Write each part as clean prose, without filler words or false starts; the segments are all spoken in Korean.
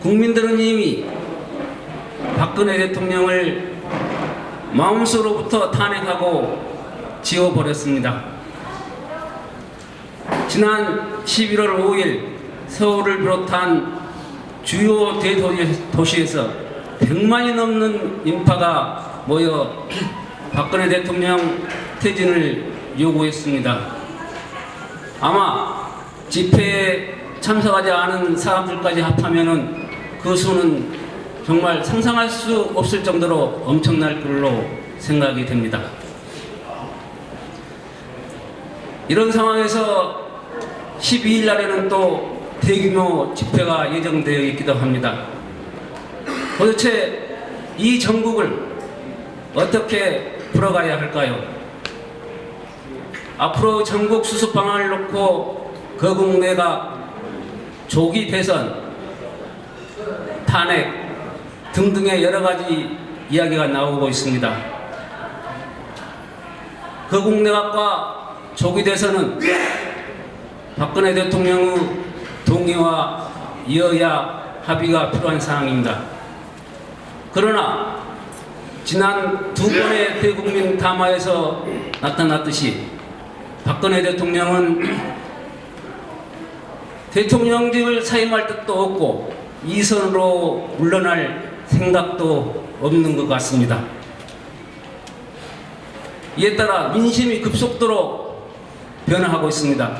국민들은 이미 박근혜 대통령을 마음속으로부터 탄핵하고 지워버렸습니다. 지난 11월 5일 서울을 비롯한 주요 대도시에서 100만이 넘는 인파가 모여 박근혜 대통령 퇴진을 요구했습니다. 아마 집회에 참석하지 않은 사람들까지 합하면은 그 수는 정말 상상할 수 없을 정도로 엄청날 걸로 생각이 됩니다. 이런 상황에서 12일 날에는 또 대규모 집회가 예정되어 있기도 합니다. 도대체 이 정국을 어떻게 풀어가야 할까요? 앞으로 전국 수습 방안을 놓고 거국내가 조기 대선, 탄핵 등등의 여러 가지 이야기가 나오고 있습니다. 거국내각과 조기 대선은 박근혜 대통령의 동의와 여야 합의가 필요한 사항입니다. 그러나 지난 두 번의 대국민 담화에서 나타났듯이 박근혜 대통령은 대통령직을 사임할 뜻도 없고 이선으로 물러날 생각도 없는 것 같습니다. 이에 따라 민심이 급속도로 변화하고 있습니다.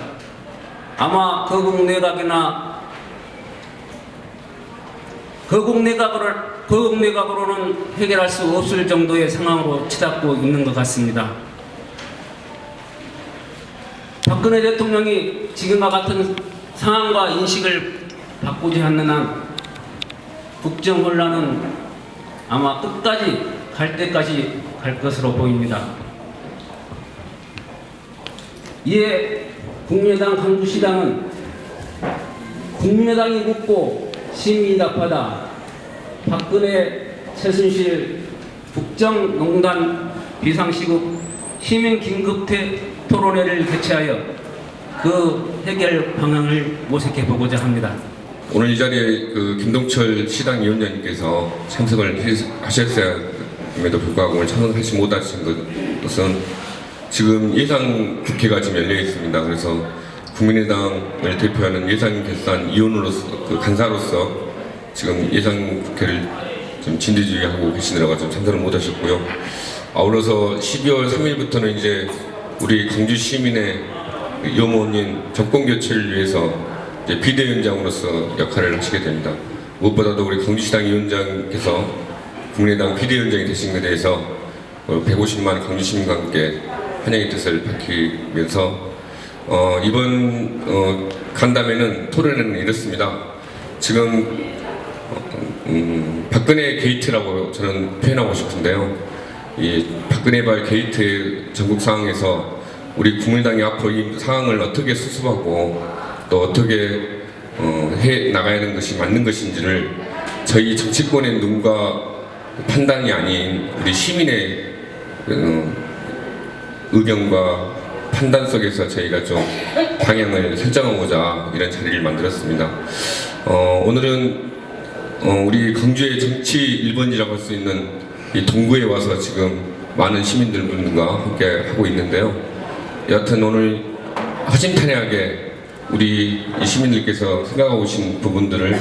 아마 거국내각으로는 해결할 수 없을 정도의 상황으로 치닫고 있는 것 같습니다. 박근혜 대통령이 지금과 같은 상황과 인식을 바꾸지 않는 한 국정 혼란은 아마 끝까지 갈 때까지 갈 것으로 보입니다. 이에 국민의당 광주시당은 국민의당이 묻고 시민이 답하다 박근혜 최순실 국정농단 비상시국 시민 긴급 토론회를 개최하여 그 해결 방향을 모색해 보고자 합니다. 오늘 이 자리에 김동철 시당 위원장님께서 참석을 하셨음에도 불구하고 오늘 참석하지 못하신 것은 지금 예상 국회가 지금 열려 있습니다. 그래서 국민의당을 대표하는 예산결산위원으로서 간사로서 지금 예산 국회를 좀 진두지휘하고 계시느라고 좀 참석을 못하셨고요. 아울러서 12월 3일부터는 이제 우리 광주 시민의 염원인 정권 교체를 위해서 이제 비대위원장으로서 역할을 하시게 됩니다. 무엇보다도 우리 광주시당 위원장께서 국민의당 비대위원장이 되신 것에 대해서 150만 광주 시민과 함께 환영의 뜻을 밝히면서 이번 간담회는 토론회는 이렇습니다. 지금 박근혜 게이트라고 저는 표현하고 싶은데요. 이 박근혜발 게이트 전국 상황에서 우리 국민당이 앞으로 이 상황을 어떻게 수습하고 또 어떻게 해 나가야 하는 것이 맞는 것인지를 저희 정치권의 눈과 판단이 아닌 우리 시민의 의견과 판단 속에서 저희가 좀 방향을 설정하고자 이런 자리를 만들었습니다. 오늘은 우리 광주의 정치 1번지라고 할 수 있는 이 동구에 와서 지금 많은 시민들과 함께 하고 있는데요. 여하튼 오늘 허심탄회하게 우리 이 시민들께서 생각하고 오신 부분들을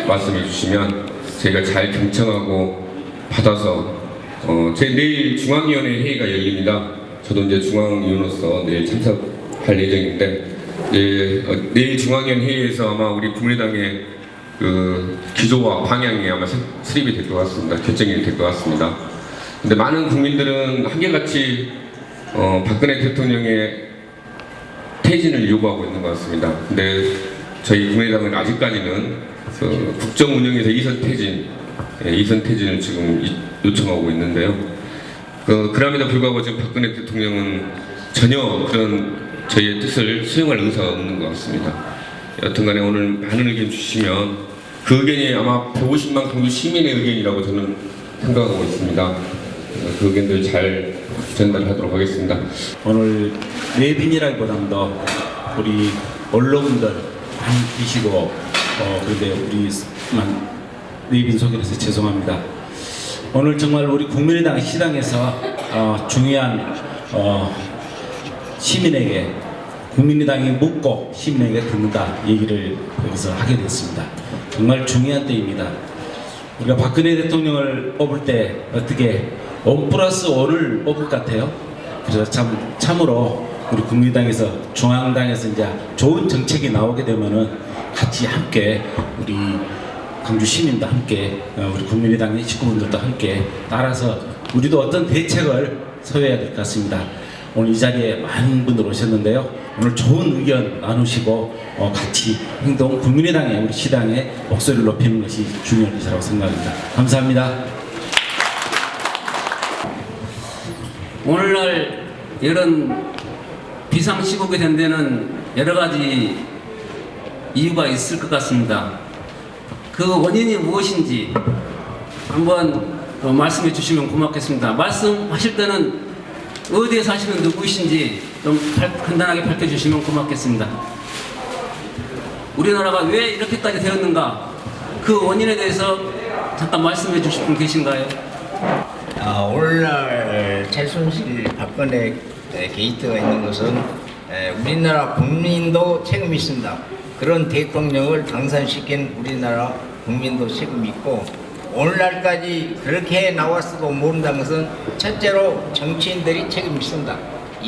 말씀해 주시면 저희가 잘 경청하고 받아서 제 내일 중앙위원회 회의가 열립니다. 저도 이제 중앙위원으로서 내일 참석할 예정인데 내일 중앙위원 회의에서 아마 우리 국민의당의 그 기조와 방향이 아마 수립이 될 것 같습니다. 결정이 될 것 같습니다. 근데 많은 국민들은 한결같이 박근혜 대통령의 퇴진을 요구하고 있는 것 같습니다. 근데 저희 국민의당은 아직까지는 국정 운영에서 이선 퇴진을 지금 요청하고 있는데요. 그럼에도 불구하고 지금 박근혜 대통령은 전혀 그런 저희의 뜻을 수용할 의사가 없는 것 같습니다. 여튼간에 오늘 많은 의견 주시면 그 의견이 아마 150만 광주 시민의 의견이라고 저는 생각하고 있습니다. 그 의견들 잘 전달하도록 하겠습니다. 오늘 내빈이라기보다는 더 우리 언론분들 많이 계시고 그런데 우리만 내빈 소개해서 죄송합니다. 오늘 정말 우리 국민의당 시당에서 중요한 시민에게 국민의당이 묻고 시민에게 듣는다 얘기를 여기서 하게 됐습니다. 정말 중요한 때입니다. 우리가 박근혜 대통령을 뽑을 때 어떻게 1+1을 뽑을 것 같아요. 그래서 참으로 우리 국민의당에서 중앙당에서 이제 좋은 정책이 나오게 되면은 같이 함께 우리 광주 시민도 함께 우리 국민의당의 식구분들도 함께 따라서 우리도 어떤 대책을 서해야 될 것 같습니다. 오늘 이 자리에 많은 분들 오셨는데요. 오늘 좋은 의견 나누시고 같이 행동 국민의당의 우리 시당의 목소리를 높이는 것이 중요한 일이라고 생각합니다. 감사합니다. 오늘날 이런 비상시국이 된 데는 여러 가지 이유가 있을 것 같습니다. 그 원인이 무엇인지 한번 말씀해 주시면 고맙겠습니다. 말씀하실 때는 어디에 사시는 누구이신지 좀 간단하게 밝혀주시면 고맙겠습니다. 우리나라가 왜 이렇게까지 되었는가, 그 원인에 대해서 잠깐 말씀해 주실 분 계신가요? 오늘날 최순실 박근혜 게이트가 있는 것은 우리나라 국민도 책임이 있습니다. 그런 대통령을 당선시킨 우리나라 국민도 책임이 있고, 오늘날까지 그렇게 나왔어도 모른다는 것은 첫째로 정치인들이 책임이 있습니다.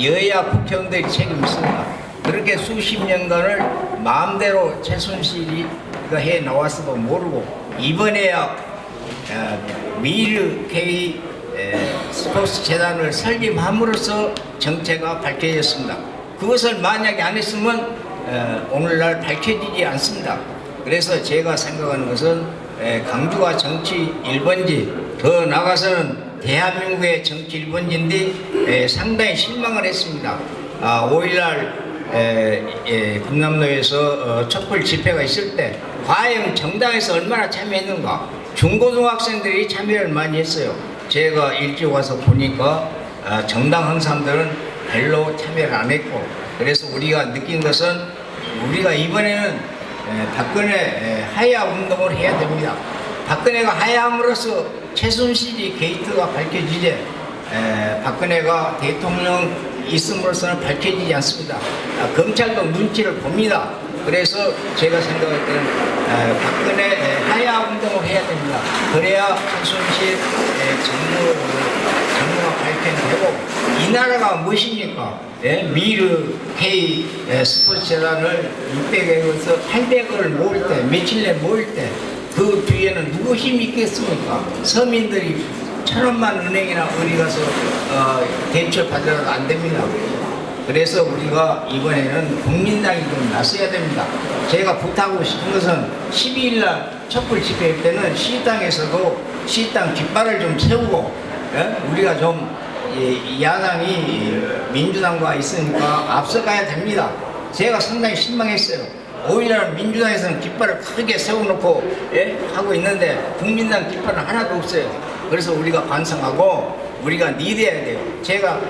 여야 국회의원들이 책임이 있습니다. 그렇게 수십 년간을 마음대로 최순실이가 해 나왔어도 모르고 이번에야 미르 K 스포츠 재단을 설립함으로써 정체가 밝혀졌습니다. 그것을 만약에 안 했으면 오늘날 밝혀지지 않습니다. 그래서 제가 생각하는 것은 광주가 정치 1번지, 더 나아가서는 대한민국의 정치 1번지인데 상당히 실망을 했습니다. 5일날 금남로에서 촛불 집회가 있을 때 과연 정당에서 얼마나 참여했는가. 중고등학생들이 참여를 많이 했어요. 제가 일찍 와서 보니까 정당 항상들은 별로 참여를 안 했고, 그래서 우리가 느낀 것은 우리가 이번에는 박근혜 하야 운동을 해야 됩니다. 박근혜가 하야함으로써 최순실이 게이트가 밝혀지지 박근혜가 대통령 있음으로써는 밝혀지지 않습니다. 검찰도 눈치를 봅니다. 그래서 제가 생각할 때는 박근혜 하야 운동을 해야 됩니다. 그래야 최순실 전무가 밝혀내고, 이 나라가 무엇입니까? 미르 K 스포츠 재단을 600억에서 800억을 모을 때, 며칠 내에 모을 때 그 뒤에는 누구 힘이 있겠습니까? 서민들이 1,000원만 은행이나 어디 가서 대출 받으라도 안 됩니다. 그래서 우리가 이번에는 국민당이 좀 나서야 됩니다. 제가 부탁하고 싶은 것은 12일날 촛불 집회할 때는 시당에서도 시당 깃발을 좀 세우고, 우리가 좀 야당이 민주당과 있으니까 앞서가야 됩니다. 제가 상당히 실망했어요. 5일날 민주당에서는 깃발을 크게 세워놓고 하고 있는데 국민당 깃발은 하나도 없어요. 그래서 우리가 반성하고 우리가 리드해야 돼요. 제가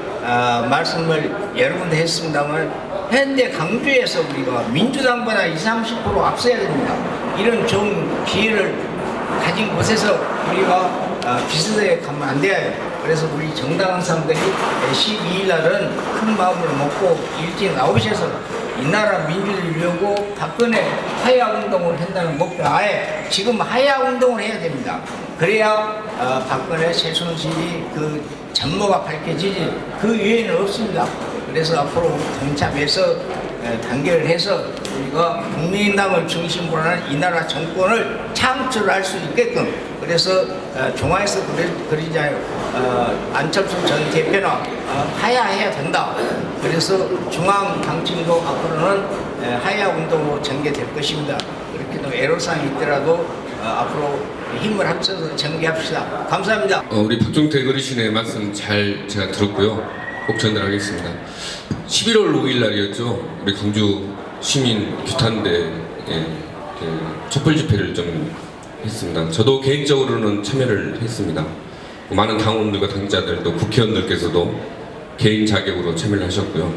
말씀을 여러 번 했습니다만, 현대 광주에서 우리가 민주당보다 20-30% 앞서야 됩니다. 이런 좋은 기회를 가진 곳에서 우리가 비슷하게 가면 안 돼요. 그래서 우리 정당한 사람들이 12일 날은 큰 마음을 먹고 일찍 나오셔서 이 나라 민주를 위하고 박근혜 하야 운동을 한다는 목표 아예 지금 하야 운동을 해야 됩니다. 그래야 박근혜 최순실이 그 전모가 밝혀지지 그 외에는 없습니다. 그래서 앞으로 동참해서 단결을 해서 우리가 국민당을 중심으로 하는 이 나라 정권을 창출할 수 있게끔, 그래서 중앙에서 그러잖아요. 안철수 전 대표는 하야해야 된다. 그래서 중앙 당팀도 앞으로는 하야 운동으로 전개될 것입니다. 그렇게 또 애로사항이 있더라도 앞으로 힘을 합쳐서 전개합시다. 감사합니다. 우리 박종태 어르신의 말씀 잘 제가 들었고요. 꼭 전달하겠습니다. 11월 5일 날이었죠. 우리 광주 시민 규탄대 촛불 집회를 좀 했습니다. 저도 개인적으로는 참여를 했습니다. 많은 당원들과 당자들도 국회의원들께서도 개인 자격으로 참여를 하셨고요.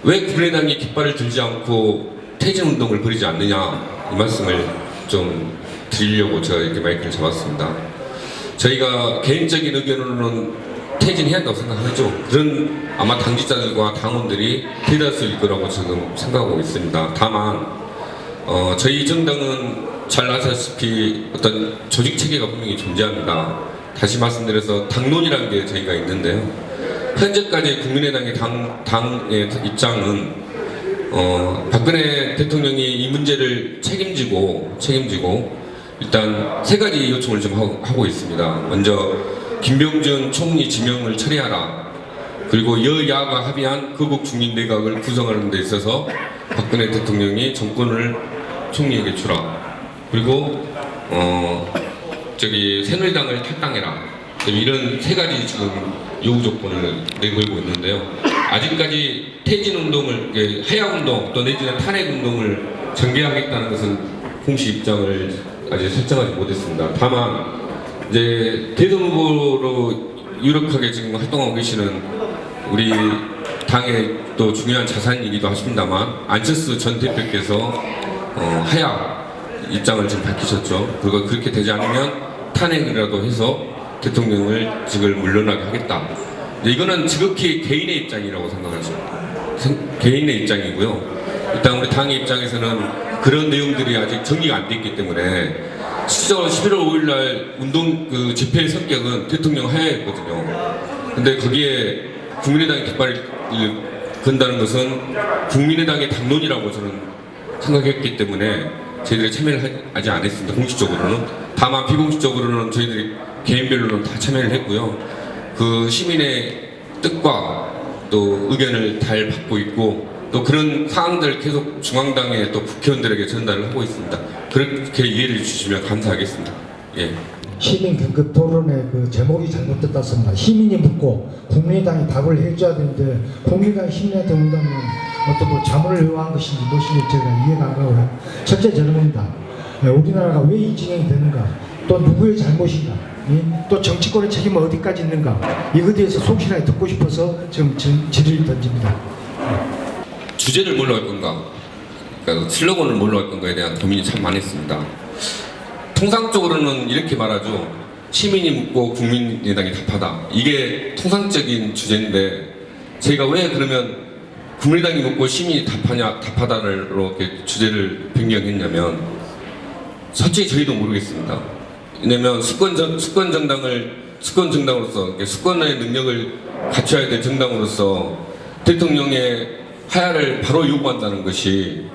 왜 국민의당이 깃발을 들지 않고 퇴진운동을 벌이지 않느냐 이 말씀을 좀 드리려고 제가 이렇게 마이크를 잡았습니다. 저희가 개인적인 의견으로는 퇴진해야 한다고 생각하죠. 그런 아마 당직자들과 당원들이 대다수일 거라고 지금 생각하고 있습니다. 다만 저희 정당은 잘 아시다시피 어떤 조직 체계가 분명히 존재합니다. 다시 말씀드려서 당론이라는 게 저희가 있는데요. 현재까지 국민의당의 당의 입장은 박근혜 대통령이 이 문제를 책임지고 일단 세 가지 요청을 좀 하고 있습니다. 먼저 김병준 총리 지명을 처리하라. 그리고 여야가 합의한 거국중립 내각을 구성하는 데 있어서 박근혜 대통령이 정권을 총리에게 주라. 그리고 새누리당을 탈당해라. 이런 세 가지 지금 요구 조건을 내걸고 있는데요. 아직까지 퇴진운동을 하야운동 또 내지는 탄핵운동을 전개하겠다는 것은 공식 입장을 아직 설정하지 못했습니다. 다만 이제 대선 후보로 유력하게 지금 활동하고 계시는 우리 당의 또 중요한 자산이기도 하십니다만 안철수 전 대표께서 하야 입장을 지금 밝히셨죠. 그리고 그렇게 되지 않으면 탄핵이라도 해서 대통령직을 물러나게 하겠다. 이거는 지극히 개인의 입장이라고 생각하죠. 개인의 입장이고요. 일단 우리 당의 입장에서는 그런 내용들이 아직 정리가 안 됐기 때문에 실제로 11월 5일날 운동 집회의 성격은 대통령 하야였거든요. 근데 거기에 국민의당이 깃발을 건다는 것은 국민의당의 당론이라고 저는 생각했기 때문에 저희들이 참여를 하지 않았습니다. 공식적으로는. 다만 비공식적으로는 저희들이 개인별로는 다 참여를 했고요. 그 시민의 뜻과 또 의견을 잘 받고 있고 또 그런 사항들을 계속 중앙당에 또 국회의원들에게 전달을 하고 있습니다. 그렇게 이해를 주시면 감사하겠습니다. 예. 시민 긴급 토론의 그 제목이 잘못됐습니다. 시민이 묻고 국민의당이 답을 해줘야 되는데 국민의당이 시민한테 묻다면 어떤 뭐 자문을 요한 것인지 무엇인지 제가 이해가 안 가고요. 첫째 질문입니다. 우리나라가 왜 이 진행이 되는가? 또 누구의 잘못인가? 또 정치권의 책임은 어디까지 있는가? 이거에 대해서 속실하게 듣고 싶어서 지금 질의를 던집니다. 주제를 뭘로 할 건가? 그러니까 슬로건을 뭘로 할 건가에 대한 고민이 참 많았습니다. 통상적으로는 이렇게 말하죠. 시민이 묻고 국민의당이 답하다. 이게 통상적인 주제인데 제가 왜 그러면 국민의당이 묻고 시민이 답하다로 이렇게 주제를 변경했냐면 솔직히 저희도 모르겠습니다. 왜냐면 수권 정당으로서 수권의 능력을 갖춰야 될 정당으로서 대통령의 하야를 바로 요구한다는 것이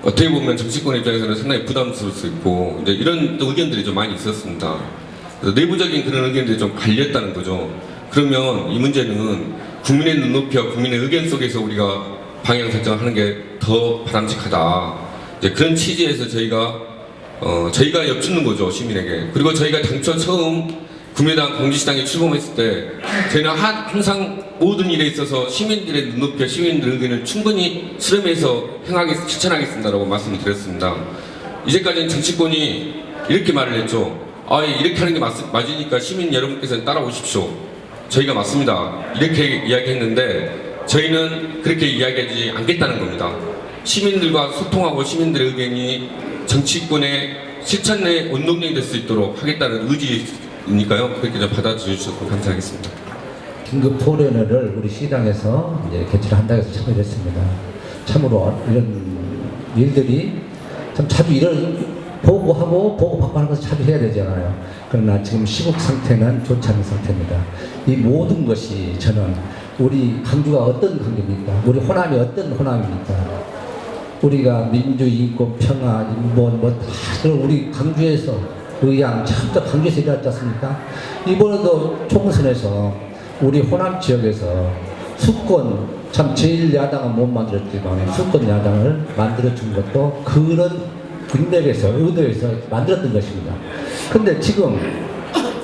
어떻게 보면 정치권 입장에서는 상당히 부담스러울 수 있고 이제 이런 또 의견들이 좀 많이 있었습니다. 그래서 내부적인 그런 의견들이 좀 갈렸다는 거죠. 그러면 이 문제는 국민의 눈높이와 국민의 의견 속에서 우리가 방향 설정하는 게 더 바람직하다. 이제 그런 취지에서 저희가 엿주는 거죠, 시민에게. 그리고 저희가 당초 처음 국민의당 공지시장에 출범했을 때 저희는 항상 모든 일에 있어서 시민들의 눈높이와 시민들의 의견을 충분히 수렴해서 실천하겠습니다라고 말씀을 드렸습니다. 이제까지는 정치권이 이렇게 말을 했죠. 이렇게 하는 게 맞으니까 시민 여러분께서는 따라오십시오. 저희가 맞습니다. 이렇게 이야기했는데 저희는 그렇게 이야기하지 않겠다는 겁니다. 시민들과 소통하고 시민들의 의견이 정치권의 실천의 원동력이 될 수 있도록 하겠다는 의지니까요. 그렇게 좀 받아주셔서 감사하겠습니다. 긴급 토론회를 우리 시당에서 이제 개최를 한다고 해서 참여를 했습니다. 참으로 이런 일들이 참 자주 보고받고 하는 것을 자주 해야 되잖아요. 그러나 지금 시국 상태는 좋지 않은 상태입니다. 이 모든 것이 저는 우리 강주가 어떤 관계입니까? 우리 호남이 어떤 호남입니까? 우리가 민주, 인권, 평화, 인본 다 우리 강주에서 의향 참다 강주에서 일어났지 않습니까? 이번에도 총선에서 우리 호남 지역에서 수권 참 제일 야당은 못 만들었지만 수권 야당을 만들어준 것도 그런 국내에서 의도에서 만들었던 것입니다. 근데 지금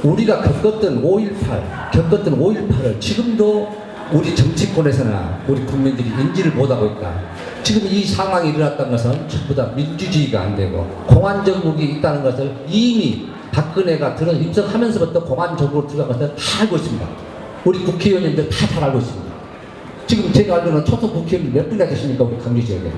우리가 겪었던 5.18을 지금도 우리 정치권에서나 우리 국민들이 인지를 못하고 있다. 지금 이 상황이 일어났다는 것은 전부 다 민주주의가 안 되고 공안정국이 있다는 것을 이미 박근혜가 입성하면서부터 공안 정보로 들어간 것을 다 알고 있습니다. 우리 국회의원님들 다 잘 알고 있습니다. 지금 제가 알기로는 초선 국회의원 몇 분이나 되십니까? 우리 강주 지역에.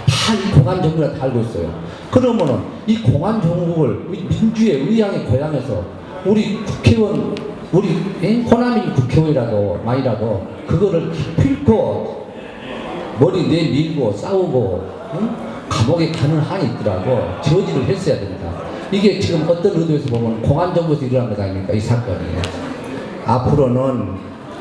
다 이 공안 정보를 다 알고 있어요. 그러면은 이 공안 정보를 우리 민주의 의향의 고향에서 우리 국회의원, 우리 호남인 국회의원이라도 많이라도 그거를 필고 머리 내밀고 싸우고 감옥에 가는 한이 있더라도 저지를 했어야 됩니다. 이게 지금 어떤 의도에서 보면 공안정부에서 일어난 것 아닙니까? 이 사건이. 앞으로는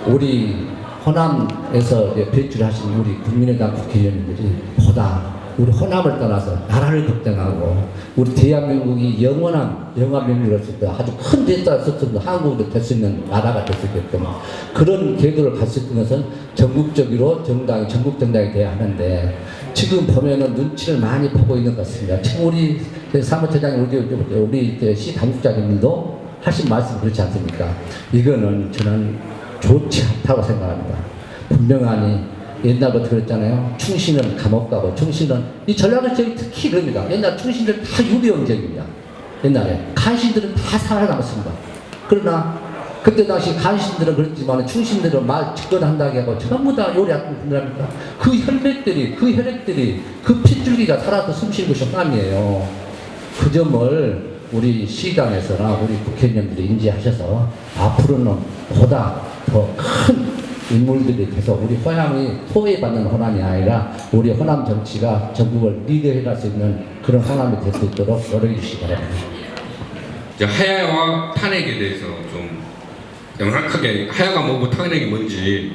우리 호남에서 배출하신 우리 국민의당 국회의원님들이 보다 우리 호남을 떠나서 나라를 걱정하고 우리 대한민국이 영원한 명리로서 아주 큰 데이터를 썼던 한국으로 될 수 있는 나라가 될 수 있게끔 그런 계도를 갖수 있는 것은 전국적으로 전국 정당이 돼야 하는데 지금 보면은 눈치를 많이 보고 있는 것 같습니다. 지금 우리 사무처장님 우리 시 당국자님들도 하신 말씀 그렇지 않습니까? 이거는 저는 좋지 않다고 생각합니다. 분명하니 옛날부터 그랬잖아요. 충신은 감옥 가고 충신은 이 전라도 지역이 특히 그럽니다. 옛날 충신들 다 유배용 지역입니다. 옛날에 간신들은 다 살아남았습니다. 그러나 그때 당시 간신들은 그렇지만 충신들은 말 직권한다고 하고 전부 다 요리학교 분들합니다. 그 혈맥들이 그 핏줄기가 살아서 숨쉬는 것이 호남이에요. 그 점을 우리 시당에서나 우리 국회의원들이 인지하셔서 앞으로는 보다 더 큰 인물들이 계속 우리 호남이 소외받는 호남이 아니라 우리 호남 정치가 전국을 리드해갈 수 있는 그런 호남이 될 수 있도록 노력해 주시기 바랍니다. 하야와 탄핵에 대해서 좀 명확하게 하야가 뭐고 탄핵이 뭔지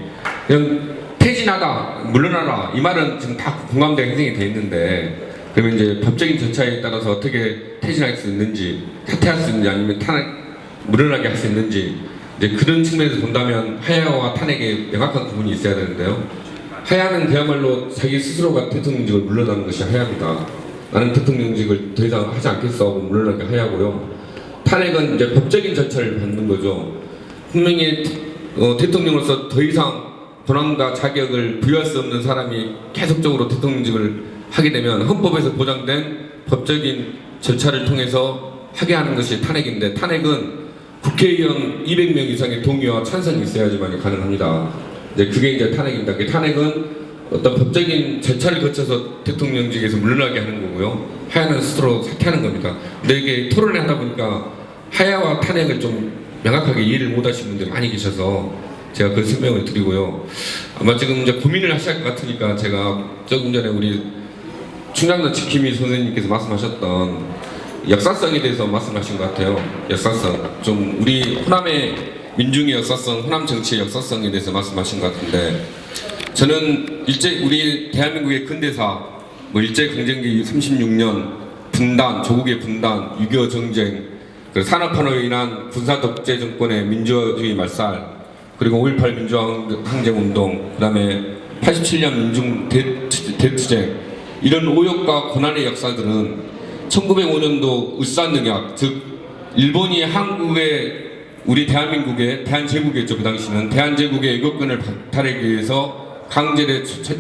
그냥 퇴진하다 물러나라 이 말은 지금 다 공감대 형성이 돼 있는데 그러면 이제 법적인 절차에 따라서 어떻게 퇴진할 수 있는지 사퇴할 수 있는지 아니면 탄핵 물러나게 할 수 있는지 이제 그런 측면에서 본다면 하야와 탄핵에 명확한 구분이 있어야 되는데요. 하야는 그야말로 자기 스스로가 대통령직을 물러나는 것이 하야입니다. 나는 대통령직을 더 이상 하지 않겠어 하고 물러나게 하야고요. 탄핵은 이제 법적인 절차를 받는 거죠. 분명히 대통령으로서 더 이상 권한과 자격을 부여할 수 없는 사람이 계속적으로 대통령직을 하게 되면 헌법에서 보장된 법적인 절차를 통해서 하게 하는 것이 탄핵인데 탄핵은 국회의원 200명 이상의 동의와 찬성이 있어야지만 가능합니다. 이제 그게 이제 탄핵입니다. 그 탄핵은 어떤 법적인 절차를 거쳐서 대통령직에서 물러나게 하는 거고요. 하야는 스스로 사퇴하는 겁니다. 근데 이게 토론을 하다 보니까 하야와 탄핵을 좀 명확하게 이해를 못 하시는 분들이 많이 계셔서 제가 그 설명을 드리고요. 아마 지금 이제 고민을 하실 것 같으니까 제가 조금 전에 우리 충장도 지킴이 선생님께서 말씀하셨던 역사성에 대해서 말씀하신 것 같아요. 역사성. 좀 우리 호남의 민중의 역사성, 호남 정치의 역사성에 대해서 말씀하신 것 같은데 저는 우리 대한민국의 근대사 일제강점기 36년 분단, 조국의 분단, 6.25 정쟁, 산업화로 인한 군사독재 정권의 민주주의 말살, 그리고 5.18 민주항쟁운동, 그 다음에 87년 민중 대투쟁 이런 오역과 고난의 역사들은 1905년도 울산능약, 즉 일본이 한국의 우리 대한민국의 대한제국이었죠. 그 당시는 대한제국의 애국권을 박탈하기 위해서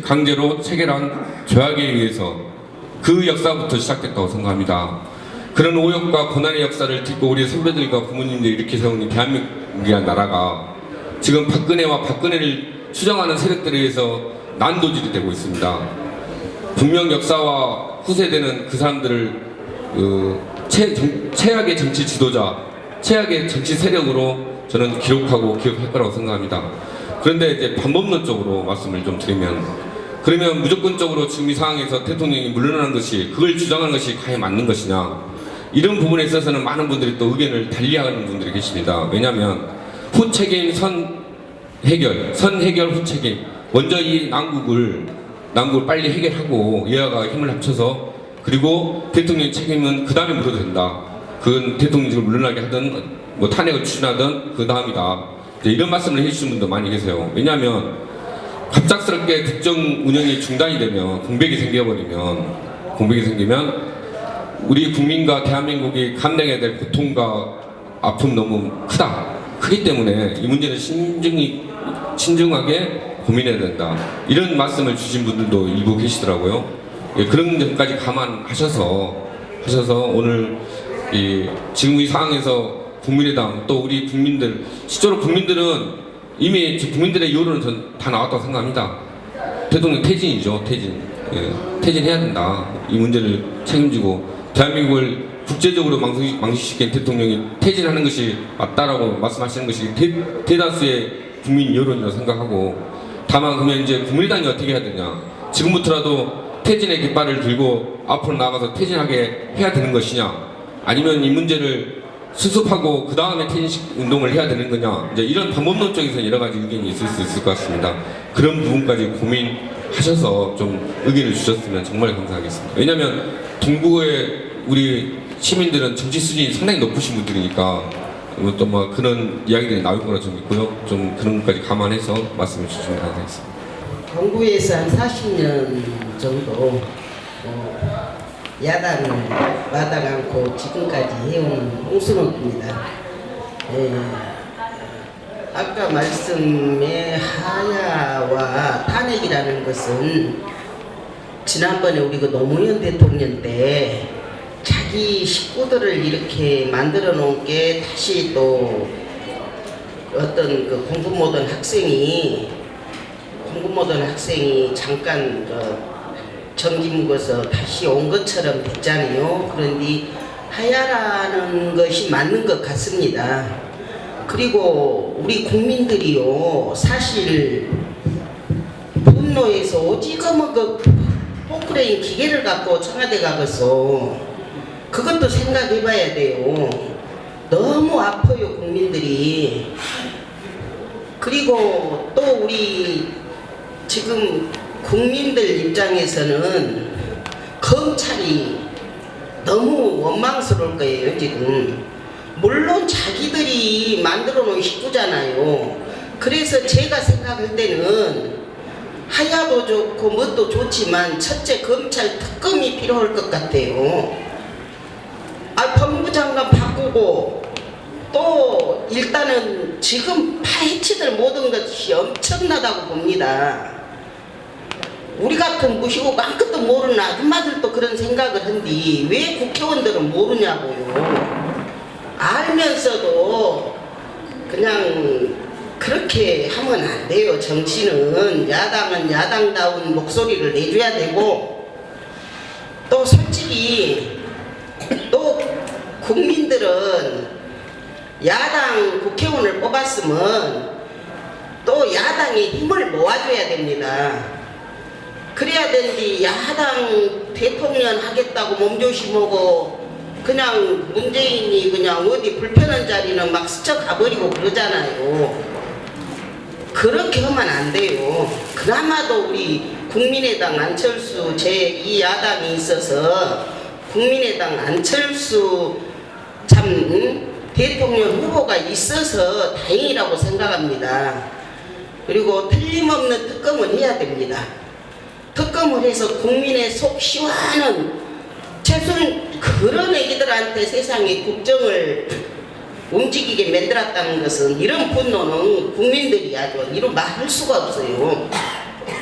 강제로 체결한 조약에 의해서 그 역사부터 시작됐다고 생각합니다. 그런 오역과 고난의 역사를 딛고 우리 선배들과 부모님들이 이렇게 세운 대한민국이라는 나라가 지금 박근혜를 추정하는 세력들에 의해서 난도질이 되고 있습니다. 분명 역사와 후세되는 그 사람들을 최악의 정치 지도자, 최악의 정치 세력으로 저는 기록하고 기억할 거라고 생각합니다. 그런데 이제 방법론적으로 말씀을 좀 드리면 그러면 무조건적으로 지금 이 상황에서 대통령이 물러나는 것이 그걸 주장하는 것이 과연 맞는 것이냐 이런 부분에 있어서는 많은 분들이 또 의견을 달리하는 분들이 계십니다. 왜냐하면 후책임 선해결 후책임 먼저 이 난국을 빨리 해결하고 여야가 힘을 합쳐서 그리고 대통령의 책임은 그 다음에 물어도 된다. 그건 대통령직을 물러나게 하든 탄핵을 추진하든 그 다음이다. 이런 말씀을 해주시는 분도 많이 계세요. 왜냐하면 갑작스럽게 국정 운영이 중단이 되면 공백이 생기면 우리 국민과 대한민국이 감당해야 될 고통과 아픔 너무 크기 때문에 이 문제는 신중하게 고민해야 된다. 이런 말씀을 주신 분들도 일부 계시더라고요. 그런 점까지 감안하셔서 오늘 지금 이 상황에서 국민의당 또 우리 국민들, 실제로 국민들은 이미 국민들의 여론은 전 다 나왔다고 생각합니다. 대통령 퇴진이죠, 퇴진. 예, 퇴진해야 된다. 이 문제를 책임지고 대한민국을 국제적으로 망신시킨 대통령이 퇴진하는 것이 맞다라고 말씀하시는 것이 대다수의 국민 여론이라고 생각하고, 다만 그러면 이제 국민의당이 어떻게 해야 되냐, 지금부터라도 퇴진의 깃발을 들고 앞으로 나가서 퇴진하게 해야 되는 것이냐, 아니면 이 문제를 수습하고 그 다음에 퇴진식 운동을 해야 되는 거냐, 이제 이런 방법론적에서 여러 가지 의견이 있을 수 있을 것 같습니다. 그런 부분까지 고민하셔서 좀 의견을 주셨으면 정말 감사하겠습니다. 왜냐하면 동북의 우리 시민들은 정치 수준이 상당히 높으신 분들이니까 또 뭐 그런 이야기들이 나올 거라 좀 있고요. 좀 그런 것까지 감안해서 말씀해 주시면 감사하겠습니다. 광구에서 한 40년 정도 야당을 마다가 않고 지금까지 해온 홍순옥입니다. 아까 말씀의 하야와 탄핵이라는 것은 지난번에 우리 그 노무현 대통령 때 자기 식구들을 이렇게 만들어 놓은 게 다시 또 어떤 그 공부 못한 학생이 잠깐 전기 묵어서 다시 온 것처럼 됐잖아요. 그런데 하야라는 것이 맞는 것 같습니다. 그리고 우리 국민들이요, 사실 분노해서 오지금 그 포크레인 기계를 갖고 청와대 가서 그것도 생각해 봐야 돼요. 너무 아파요, 국민들이. 그리고 또 우리 지금 국민들 입장에서는 검찰이 너무 원망스러울 거예요, 지금. 물론 자기들이 만들어 놓은 식구잖아요. 그래서 제가 생각할 때는 하야도 좋고 뭣도 좋지만 첫째 검찰 특검이 필요할 것 같아요. 법무부 장관 바꾸고 또 일단은 지금 파헤치들 모든 것이 엄청나다고 봅니다. 우리 같은 무시고 아무것도 모르는 아줌마들도 그런 생각을 한디 왜 국회의원들은 모르냐고요. 알면서도 그냥 그렇게 하면 안 돼요. 정치는 야당은 야당다운 목소리를 내줘야 되고, 또 솔직히 또 국민들은 야당 국회의원을 뽑았으면 또 야당의 힘을 모아줘야 됩니다. 그래야 되는데 야당 대통령 하겠다고 몸조심하고 그냥 문재인이 그냥 어디 불편한 자리는 막 스쳐가버리고 그러잖아요. 그렇게 하면 안 돼요. 그나마도 우리 국민의당 안철수 제2야당이 있어서 국민의당 안철수 참 대통령 후보가 있어서 다행이라고 생각합니다. 그리고 틀림없는 특검을 해야 됩니다. 특검을 해서 국민의 속 시원한, 최소한 그런 애기들한테 세상에 국정을 움직이게 만들었다는 것은, 이런 분노는 국민들이 아주 이루 말할 수가 없어요.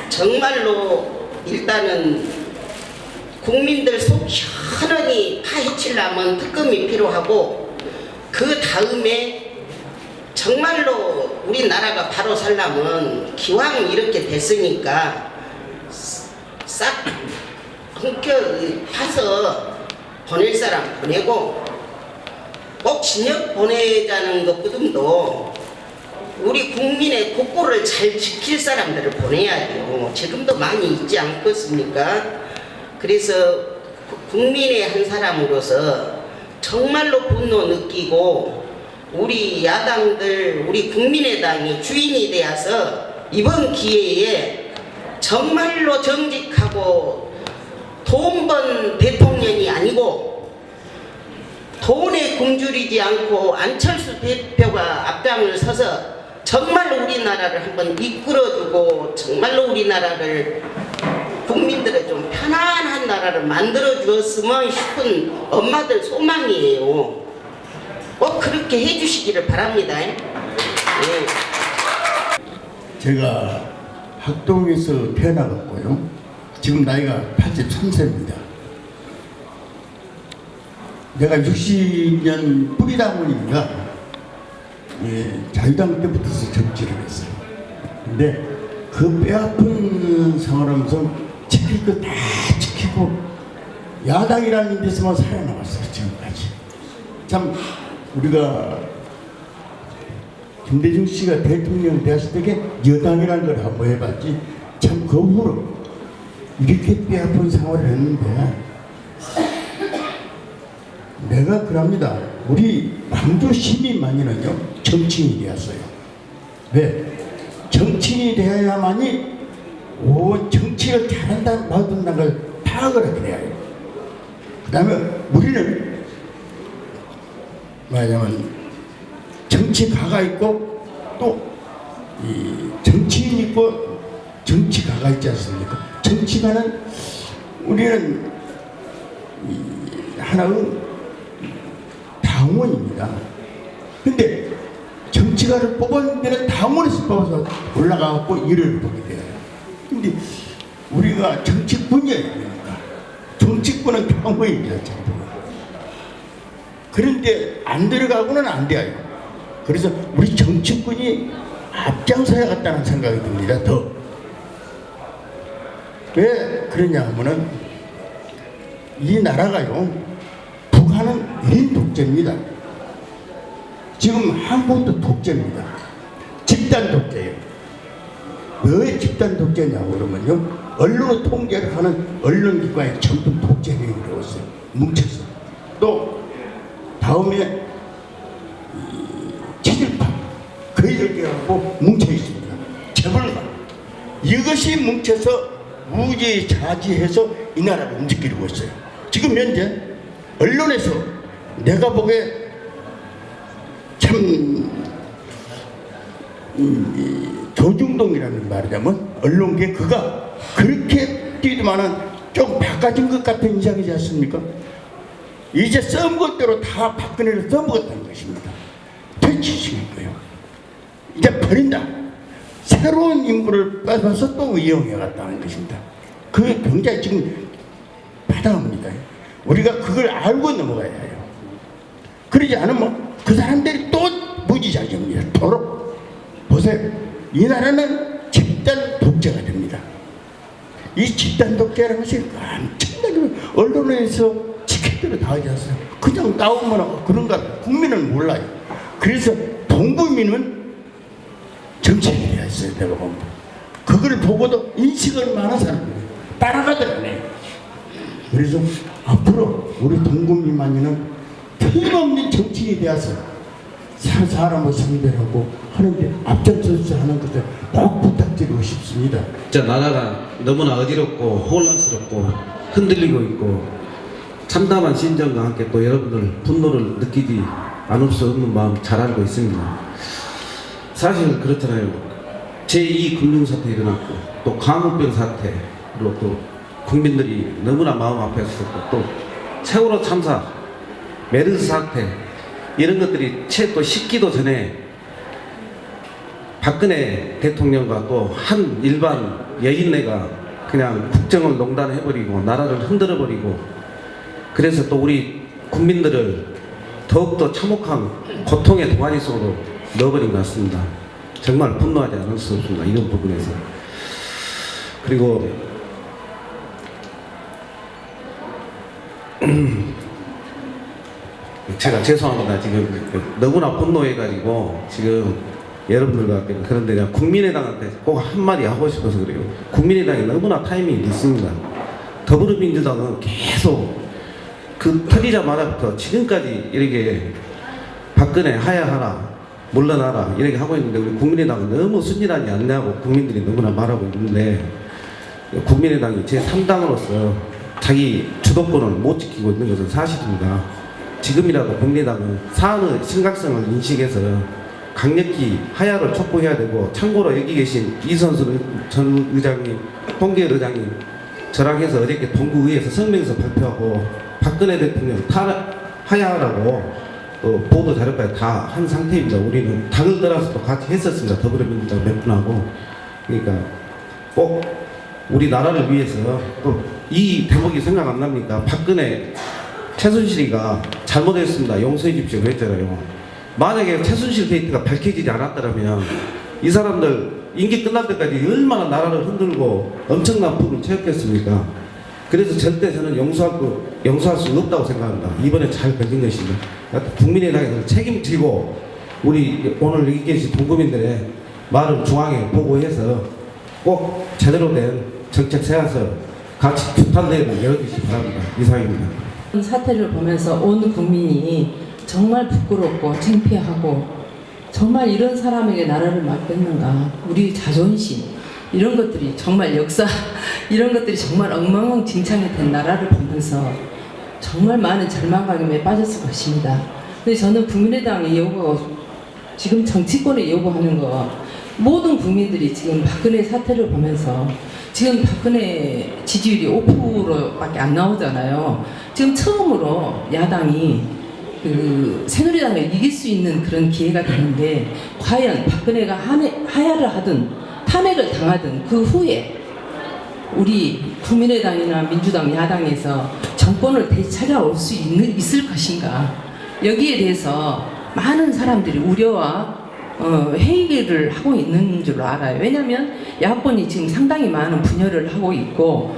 정말로 일단은 국민들 속 시원하니 파헤치려면 특검이 필요하고, 그 다음에 정말로 우리나라가 바로 살려면 기왕 이렇게 됐으니까 싹 훔쳐파서 보낼 사람 보내고, 꼭 진역 보내자는 것보다도 우리 국민의 국고를 잘 지킬 사람들을 보내야 돼요. 지금도 많이 있지 않겠습니까? 그래서 국민의 한 사람으로서 정말로 분노 느끼고, 우리 야당들, 우리 국민의당이 주인이 되어서 이번 기회에 정말로 정직하고 돈 번 대통령이 아니고 돈에 굶주리지 않고 안철수 대표가 앞장을 서서 정말로 우리나라를 한번 이끌어주고, 정말로 우리나라를 국민들의 좀 편안한 나라를 만들어 주었으면 싶은 엄마들 소망이에요. 꼭 그렇게 해주시기를 바랍니다. 네. 제가 학동에서 태어나갔고요. 지금 나이가 83세입니다. 내가 60년 뿌리당원이니까 예, 자유당 때부터 정치를 했어요. 근데 그 뼈아픈 생활하면서 지킬 거 다 지키고 야당이라는 데서만 살아남았어요. 지금까지. 참 우리가 김대중 씨가 대통령 되었을 때 여당이라는 걸 한번 해봤지 참 그 후로 이렇게 뼈아픈 생활을 했는데 내가 그럽니다. 우리 광주 시민만이는요 정치인이 되었어요. 왜? 정치인이 되어야만이 정치를 잘한다는 받는다는 걸 파악을 하게 돼요. 그 다음에 우리는 뭐냐면 정치가가 있고 또 이 정치인 있고 정치가가 있지 않습니까? 정치가는 우리는 하나의 당원입니다. 근데 정치가를 뽑은 데는 당원에서 뽑아서 올라가고 일을 보게 돼요. 근데 우리가 정치꾼이어야 되니까 정치꾼은 당원입니다. 전부. 그런데 안 들어가고는 안 돼요. 그래서 우리 정치꾼이 앞장서야겠다는 생각이 듭니다. 더. 왜 그러냐 하면은 이 나라가요 북한은 1인 독재입니다. 지금 한국도 독재입니다. 집단 독재예요. 왜 집단 독재냐고 그러면요 언론을 통제를 하는 언론기관이 전부 독재 행위를 하고 있어요. 뭉쳐서. 또 다음에 체질파 그들께 갖고 뭉쳐 있습니다. 재벌가 이것이 뭉쳐서 우지자지해서 이 나라를 움직이고 있어요. 지금 현재 언론에서 내가 보기에 참 조중동이라는 말이자면 언론계 그가 그렇게 뛰더만은 좀 바꿔진 것 같은 인상이지 않습니까? 이제 써먹을 대로 다 박근혜를 써먹었다는 것입니다. 퇴치시킨 거예요. 이제 버린다. 새로운 인물을 빼서 또 이용해 갔다는 것입니다. 그게 굉장히 지금 바닥입니다. 우리가 그걸 알고 넘어가야 해요. 그러지 않으면 그 사람들이 또 무지작입니다. 도로 보세요. 이 나라는 집단 독재가 됩니다. 이 집단 독재라는 것이 엄청나게 언론에서 지켜대로 다 하지 않습니까? 그냥 나오면 그런가 국민은 몰라요. 그래서 동국민은 정책이 되어 있어요. 내가 보면 그걸 보고도 인식을 많은 사람들이 따라가더라고요. 그래서 앞으로 우리 동국민만이는 틀림없는 정치인이 되어서 사람을 상대하고 하는데 앞장서서 하는 것을 꼭 부탁드리고 싶습니다. 진짜 나라가 너무나 어지럽고 혼란스럽고 흔들리고 있고 참담한 심정과 함께 또 여러분들 분노를 느끼지 않을 수 없는 마음 잘 알고 있습니다. 사실 그렇잖아요. 제2 금융사태 일어났고 또 감옥병 사태로 또 국민들이 너무나 마음 아파했었고 또 세월호 참사, 메르스 사태 이런 것들이 채 또 식기도 전에 박근혜 대통령과 또 한 일반 여인네가 그냥 국정을 농단해버리고 나라를 흔들어버리고 그래서 또 우리 국민들을 더욱더 참혹한 고통의 동아리 속으로 넣어버린 것 같습니다. 정말 분노하지 않을 수 없습니다. 이런 부분에서. 그리고 제가 죄송합니다. 지금 너무나 분노해가지고 지금 여러분들과 그런데 내가 국민의당한테 꼭 한마디 하고 싶어서 그래요. 국민의당이 너무나 타이밍이 늦습니다. 더불어민주당은 계속 그 터지자마자부터 지금까지 이렇게 박근혜 하야하라 물러나라 이렇게 하고 있는데 우리 국민의당은 너무 순진하지 않냐고 국민들이 너무나 말하고 있는데 국민의당이 제3당으로서 자기 주도권을 못 지키고 있는 것은 사실입니다. 지금이라도 국민의당은 사안의 심각성을 인식해서 강력히 하야를 촉구해야 되고 참고로 여기 계신 이선수 전 의장님, 홍계열 의장님 저랑 해서 어저께 동구의회에서 성명서 발표하고 박근혜 대통령 하야하라고 보도 자료까지 다 한 상태입니다. 우리는 당을 떠나서도 같이 했었습니다. 더불어민주당 몇 분하고. 그러니까 꼭 우리 나라를 위해서 또 이 대목이 생각 안 납니까? 박근혜 최순실이가 잘못했습니다. 용서해 주십시오. 그랬잖아요. 만약에 최순실 데이트가 밝혀지지 않았더라면 이 사람들 임기 끝날 때까지 얼마나 나라를 흔들고 엄청난 부를 채웠겠습니까? 그래서 절대 저는 용서할 수 없다고 생각합니다. 이번에 잘 걸린 것입니다. 국민의당에서 책임지고 우리 오늘 여기 계신 동구민들의 말을 중앙에 보고해서 꼭 제대로 된 정책 세워서 같이 규탄대회를 열어주시기 바랍니다. 이상입니다. 사태를 보면서 온 국민이 정말 부끄럽고 창피하고 정말 이런 사람에게 나라를 맡겼는가, 우리 자존심 이런 것들이 정말 역사 이런 것들이 정말 엉망진창이 된 나라를 보면서 정말 많은 절망감에 빠졌을 것입니다. 근데 저는 국민의당이 지금 정치권이 요구하는 거, 모든 국민들이 지금 박근혜 사태를 보면서 지금 박근혜 지지율이 5%밖에 안 나오잖아요. 지금 처음으로 야당이 새누리당을 이길 수 있는 그런 기회가 되는데, 과연 박근혜가 하야를 하든 탄핵을 당하든 그 후에 우리 국민의당이나 민주당 야당에서 정권을 되찾아올 수 있을 것인가, 여기에 대해서 많은 사람들이 우려와 회의를 하고 있는 줄 알아요. 왜냐하면 야권이 지금 상당히 많은 분열을 하고 있고,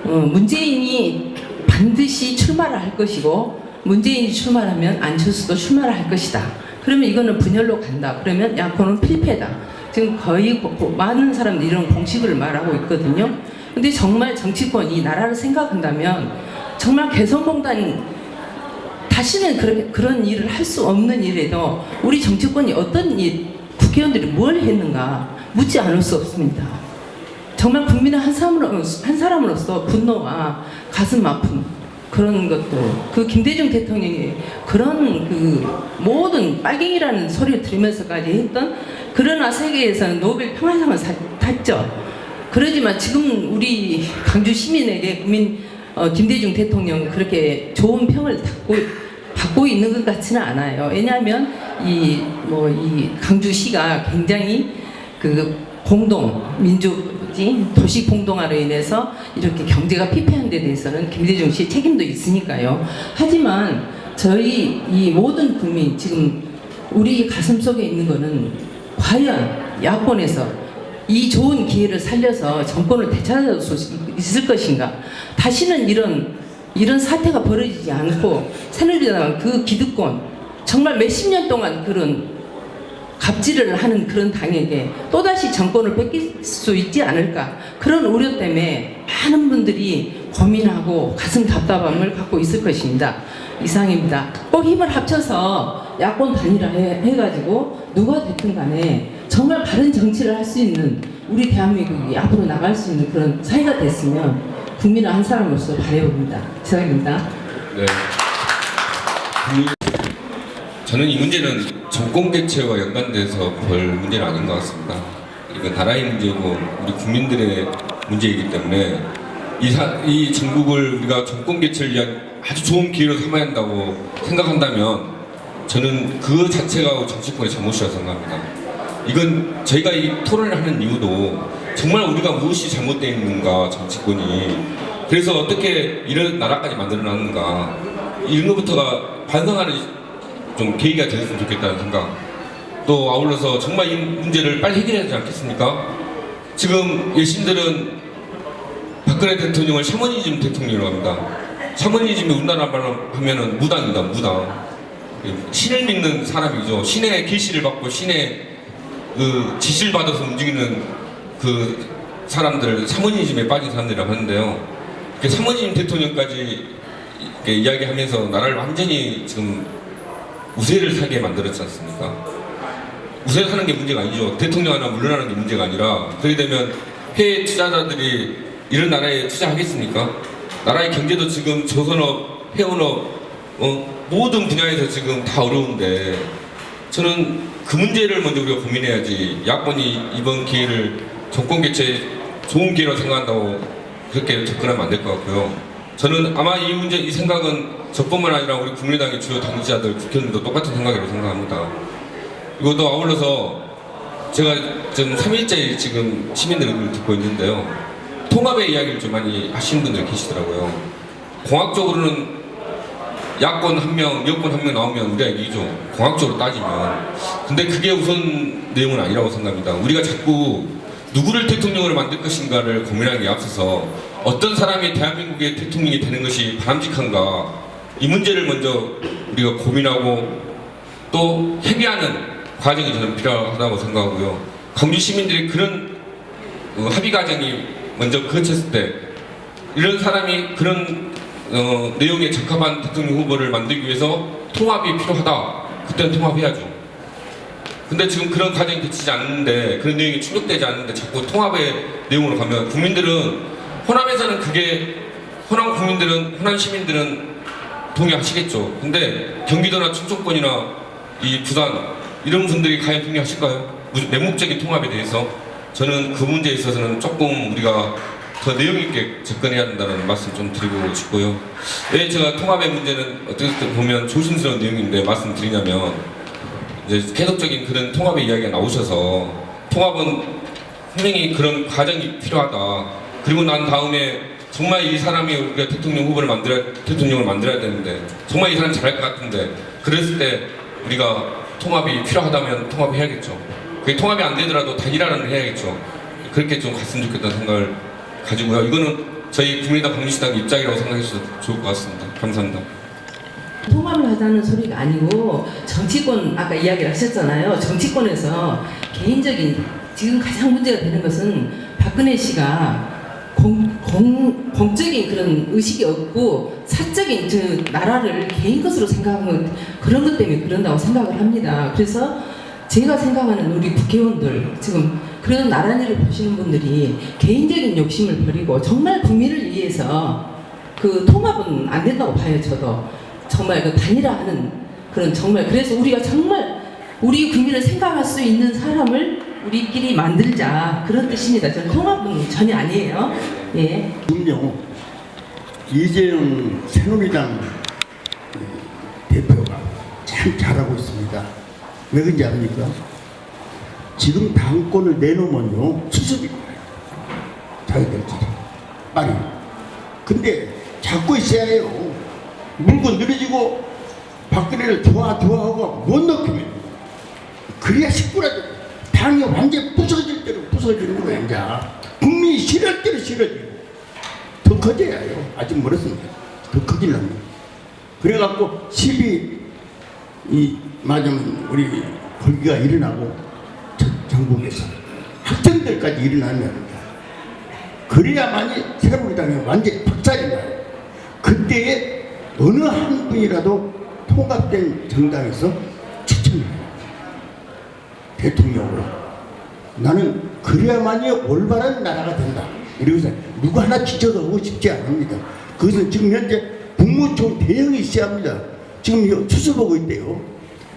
문재인이 반드시 출마를 할 것이고, 문재인이 출마하면 안철수도 출마를 할 것이다. 그러면 이거는 분열로 간다. 그러면 야권은 필패다. 지금 거의 많은 사람들이 이런 공식을 말하고 있거든요. 근데 정말 정치권이 나라를 생각한다면 정말 개성공단 다시는 그런 일을 할 수 없는 일에도 우리 정치권이 어떤 일, 국회의원들이 뭘 했는가 묻지 않을 수 없습니다. 정말 국민의 한 사람으로서 분노와 가슴 아픔 그런 것들, 그 김대중 대통령이 그런 모든 빨갱이라는 소리를 들으면서까지 했던, 그러나 세계에서는 노벨 평화상을 탔죠. 그러지만 지금 우리 강주 시민에게 김대중 대통령은 그렇게 좋은 평을 받고 있는 것 같지는 않아요. 왜냐하면 이 강주시가 굉장히 도시 공동화로 인해서 이렇게 경제가 피폐한 데 대해서는 김대중 씨의 책임도 있으니까요. 하지만 저희 이 모든 국민, 지금 우리 가슴 속에 있는 거는 과연 야권에서 이 좋은 기회를 살려서 정권을 되찾을 수 있을 것인가, 다시는 이런 사태가 벌어지지 않고 새누리당 그 기득권, 정말 몇십 년 동안 그런 갑질을 하는 그런 당에게 또다시 정권을 뺏길 수 있지 않을까, 그런 우려 때문에 많은 분들이 고민하고 가슴 답답함을 갖고 있을 것입니다. 이상입니다. 꼭 힘을 합쳐서 야권 단일화 해가지고 누가 됐든 간에 정말 바른 정치를 할 수 있는 우리 대한민국이 앞으로 나갈 수 있는 그런 사회가 됐으면 국민의 한 사람으로서 바라봅니다. 이상입니다. 네. 저는 이 문제는 정권 개최와 연관돼서 볼 문제는 아닌 것 같습니다. 이건 나라의 문제고 우리 국민들의 문제이기 때문에 이 전국을 우리가 정권 개최를 위한 아주 좋은 기회로 삼아야 한다고 생각한다면 저는 그 자체가 정치권의 잘못이라고 생각합니다. 이건 저희가 이 토론을 하는 이유도 정말 우리가 무엇이 잘못되어 있는가, 정치권이 그래서 어떻게 이런 나라까지 만들어놨는가, 이런 것부터가 반성하는 좀 계기가 되었으면 좋겠다는 생각, 또 아울러서 정말 이 문제를 빨리 해결해야 되지 않겠습니까? 지금 예신들은 박근혜 대통령을 샤머니즘 대통령이라고 합니다. 샤머니즘이 우리나라 말로 하면은 무당입니다. 무당. 신을 믿는 사람이죠. 신의 계시를 받고 신의 지시를 받아서 움직이는 그 사람들, 샤머니즘에 빠진 사람들이라고 하는데요. 샤머니즘 대통령까지 이야기하면서 나라를 완전히 지금 우세를 사게 만들었지 않습니까? 우세 사는 게 문제가 아니죠. 대통령 하나 물러나는 게 문제가 아니라, 그렇게 되면 해외 투자자들이 이런 나라에 투자하겠습니까? 나라의 경제도 지금 조선업, 해운업, 모든 분야에서 지금 다 어려운데, 저는 그 문제를 먼저 우리가 고민해야지, 야권이 이번 기회를 정권 개최 좋은 기회로 생각한다고 그렇게 접근하면 안 될 것 같고요. 저는 아마 이 생각은 저뿐만 아니라 우리 국민의당의 주요 당지자들, 국회의원들도 똑같은 생각이라고 생각합니다. 이것도 아울러서 제가 지금 3일째 지금 시민들을 듣고 있는데요. 통합의 이야기를 좀 많이 하시는 분들이 계시더라고요. 공학적으로는 야권 한 명, 여권 한 명 나오면 우리가 이기죠. 공학적으로 따지면. 근데 그게 우선 내용은 아니라고 생각합니다. 우리가 자꾸 누구를 대통령으로 만들 것인가를 고민하는 게 앞서서 어떤 사람이 대한민국의 대통령이 되는 것이 바람직한가, 이 문제를 먼저 우리가 고민하고 또 협의하는 과정이 저는 필요하다고 생각하고요. 광주 시민들이 그런 합의 과정이 먼저 거쳤을 때 이런 사람이 그런 내용에 적합한 대통령 후보를 만들기 위해서 통합이 필요하다. 그때는 통합해야죠. 근데 지금 그런 과정이 거치지 않는데, 그런 내용이 충족되지 않는데 자꾸 통합의 내용으로 가면 국민들은, 호남에서는 그게, 호남 국민들은, 호남 시민들은 동의하시겠죠. 근데 경기도나 충청권이나 이 부산 이런 분들이 과연 동의하실까요? 맹목적인 통합에 대해서 저는 그 문제에 있어서는 조금 우리가 더 내용 있게 접근해야 된다는 말씀 좀 드리고 싶고요. 왜 제가 통합의 문제는 어떻게 보면 조심스러운 내용인데 말씀드리냐면, 이제 계속적인 그런 통합의 이야기가 나오셔서 통합은 분명히 그런 과정이 필요하다. 그리고 난 다음에 정말 이 사람이 우리가 대통령을 만들어야 되는데 정말 이 사람 잘할 것 같은데, 그랬을 때 우리가 통합이 필요하다면 통합해야겠죠. 그게 통합이 안 되더라도 단일화는 해야겠죠. 그렇게 좀 갔으면 좋겠다는 생각을 가지고요. 이거는 저희 국민의당 광주시당 입장이라고 생각해주셔도 좋을 것 같습니다. 감사합니다. 통합을 하자는 소리가 아니고, 정치권 아까 이야기를 하셨잖아요. 정치권에서 개인적인 지금 가장 문제가 되는 것은 박근혜 씨가 공적인 그런 의식이 없고 사적인 저 나라를 개인 것으로 생각하는 그런 것 때문에 그런다고 생각을 합니다. 그래서 제가 생각하는 우리 국회의원들, 지금 그런 나란히를 보시는 분들이 개인적인 욕심을 버리고 정말 국민을 위해서 그 통합은 안 된다고 봐요. 저도 정말 그 단일화하는 그런, 정말 그래서 우리가 정말 우리 국민을 생각할 수 있는 사람을 우리끼리 만들자, 그런 뜻입니다. 저는 통합은 전혀 아니에요. 예. 지금요, 이재용 새누리당 대표가 참 잘하고 있습니다. 왜 그런지 압니까? 지금 당권을 내놓으면요, 수습이 자기들끼리 빨리. 근데 잡고 있어야 해요. 물고 늘어지고 박근혜를 좋아하고 못 넣기면, 그래야 식구라도 당이 완전히 부서질 대로 부서지는 거예요. 이제 국민이 싫을 대로 싫어지고 더 커져야 해요. 아직 멀었습니다. 더 커지려면. 그래갖고 시비 맞으면 우리 거기가 일어나고 전국에서 학생들까지 일어나면, 그래야만이 새누리당이 완전히 박살이 나요. 그때에 어느 한 분이라도 통합된 정당에서 추천해요. 대통령으로. 나는 그래야만이 올바른 나라가 된다. 이러면서 누구 하나 지적하고 싶지 않습니다. 그것은 지금 현재 국무총 대응이 있어야 합니다. 지금 수습하고 있대요.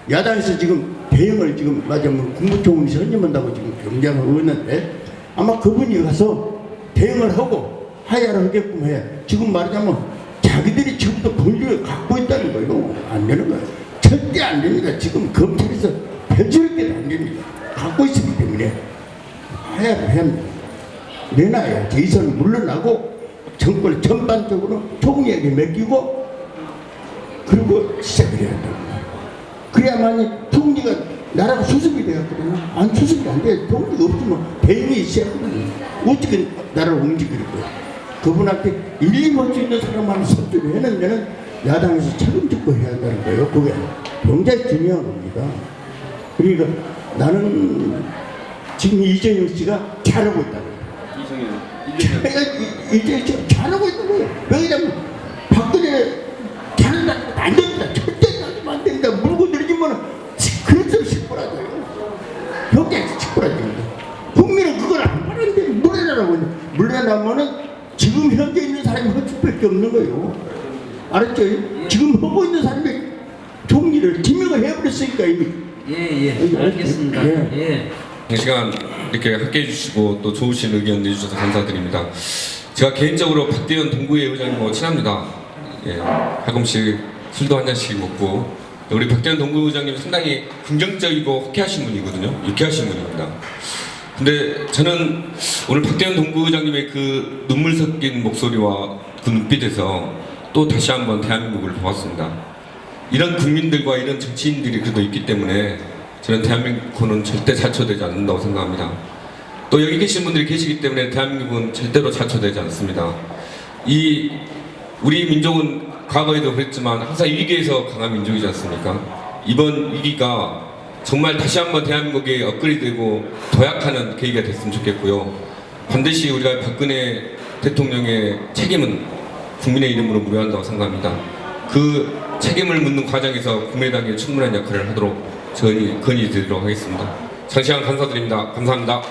야당에서 지금 대응을 지금 맞으면 국무총리 선임한다고 지금 경쟁하고 있는데, 아마 그분이 가서 대응을 하고 하야를 하게끔 해. 지금 말하자면 자기들이 지금도 권력을 갖고 있다는 거예요. 안 되는 거예요. 절대 안 됩니다. 지금 검찰에서 별절대도 안 됩니다. 갖고 있기 때문에 하야를 해야 합니다. 내놔야 대선을 물러나고 정권을 전반적으로 총리에게 맡기고, 그리고 시작을 해야 한다고. 그래야만이 총리가 나라가 수습이 되었거든요. 안 수습이 안 돼. 총리가 없으면 대응이 있어야 합니다. 어떻게 나라를 움직이려고요. 그분한테 일임할 수 있는 사람만 선택을 해놓으면 야당에서 책임지고 해야 한다는 거예요. 그게 굉장히 중요한 겁니다. 그러니까 나는 지금 이재용 씨가 잘하고 있다고. 이재용 씨가 잘하고 있는 거예요. 왜냐면 박근혜 잘한다 안 됩니다. 절대 안 됩니다. 물고 늘리면 그래서 식구라져요. 굉장히 식구라집니다. 국민은 그걸 안 바라는데 물러나라고. 물러나면은 지금 현재 있는 사람이 할 수밖에 없는 거예요. 알았죠? 지금 하고 있는 사람이 총리를 지명을 해버렸으니까 이미. 예, 알겠습니다. 예. 이 시간 이렇게 함께 해주시고 또 좋으신 의견 내주셔서 감사드립니다. 제가 개인적으로 박대현 동구회 의장님하고 친합니다. 예, 가끔씩 술도 한 잔씩 먹고, 우리 박대현 동구 의장님 상당히 긍정적이고 호쾌하신 분이거든요. 유쾌하신 분입니다. 근데 저는 오늘 박대현 동구 의장님의 그 눈물 섞인 목소리와 그 눈빛에서 또 다시 한번 대한민국을 보았습니다. 이런 국민들과 이런 정치인들이 그래도 있기 때문에 저는 대한민국은 절대 자초되지 않는다고 생각합니다. 또 여기 계신 분들이 계시기 때문에 대한민국은 절대로 자초되지 않습니다. 우리 민족은 과거에도 그랬지만 항상 위기에서 강한 민족이지 않습니까? 이번 위기가 정말 다시 한번 대한민국이 업그레이드되고 도약하는 계기가 됐으면 좋겠고요. 반드시 우리가 박근혜 대통령의 책임은 국민의 이름으로 물어야 생각합니다. 그 책임을 묻는 과정에서 국민의당이 충분한 역할을 하도록 건의드리도록 하겠습니다. 장시간 감사드립니다. 감사합니다.